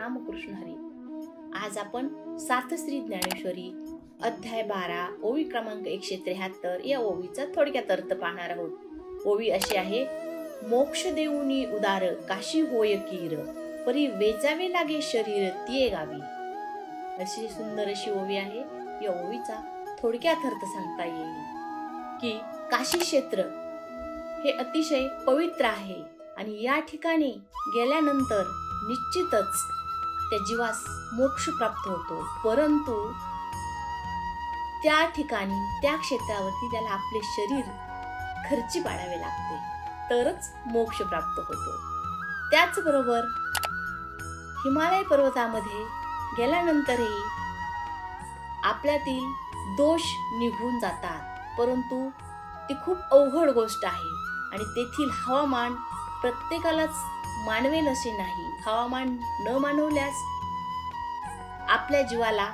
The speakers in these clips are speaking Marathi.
रामकृष्ण हरी। आज आपण सार्थश्री ज्ञानेश्वरी अध्याय 12 ओवी क्रमांक 173 या ओवीचा थोडक्यात अर्थ पाहणार आहोत। ओवी अशी आहे, मोक्ष देऊनी उदार काशी होय कीर, परी वेचावे लागे शरीर तिये गावी। अशी सुंदर अशी ओवी आहे। या ओवीचा थोडक्यात अर्थ सांगता येईल की काशी क्षेत्र हे अतिशय पवित्र आहे आणि या ठिकाणी गेल्यानंतर निश्चितच त्या जीवास मोक्ष प्राप्त होतो, परंतु त्या ठिकाणी त्या क्षेत्रावरती त्याला आपले शरीर खर्ची पाडावे लागते, तरच मोक्ष प्राप्त होतो। त्याचबरोबर हिमालय पर्वतामध्ये गेल्यानंतरही आपल्यातील दोष निघून जातात, परंतु ती खूप अवघड गोष्ट आहे आणि तेथील हवामान प्रत्येकालाच मानवेल असे नाही। हवामान न मानवल्यास आपल्या जीवाला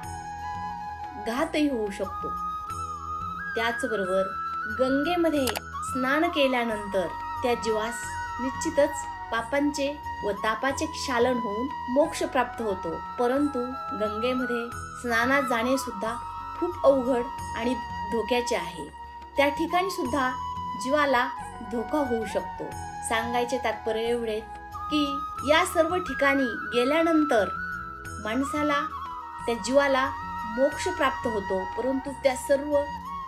घातही होऊ शकतो। त्याचबरोबर गंगेमध्ये स्नान केल्यानंतर त्या जीवास निश्चितच पापांचे व तापाचे क्षालन होऊन मोक्ष प्राप्त होतो, परंतु गंगेमध्ये स्नानात जाणे सुद्धा खूप अवघड आणि धोक्याचे आहे। त्या ठिकाणी सुद्धा जीवाला धोका होऊ शकतो। सांगायचे तात्पर्य एवढे की या सर्व ठिकाणी गेल्यानंतर माणसाला त्या जीवाला मोक्ष प्राप्त होतो, परंतु त्या सर्व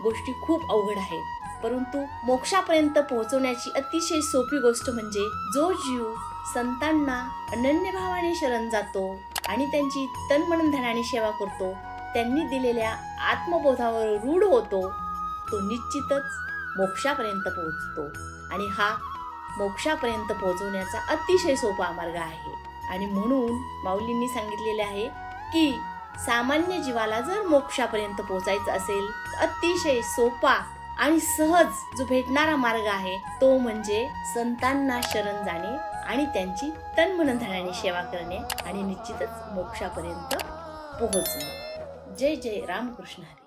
गोष्टी खूप अवघड आहेत। परंतु मोक्षापर्यंत पोहोचवण्याची अतिशय सोपी गोष्ट म्हणजे जो जीव संतांना अनन्य भावाने शरण जातो आणि त्यांची तन मन धनाने सेवा करतो, त्यांनी दिलेल्या आत्मबोधावर रूढ होतो, तो निश्चितच मोक्षापर्यंत पोहोचतो। आणि हा मोक्षापर्यंत पोहोचवण्याचा अतिशय सोपा मार्ग आहे। आणि म्हणून माऊलींनी सांगितलेले आहे की सामान्य जीवाला जर मोक्षापर्यंत पोहोचायचं असेल तर अतिशय सोपा आणि सहज जो भेटणारा मार्ग आहे तो म्हणजे संतांना शरण जाणे आणि त्यांची तन मन धनाने सेवा करणे आणि निश्चितच मोक्षापर्यंत पोहोचणे। जय जय रामकृष्ण हरी।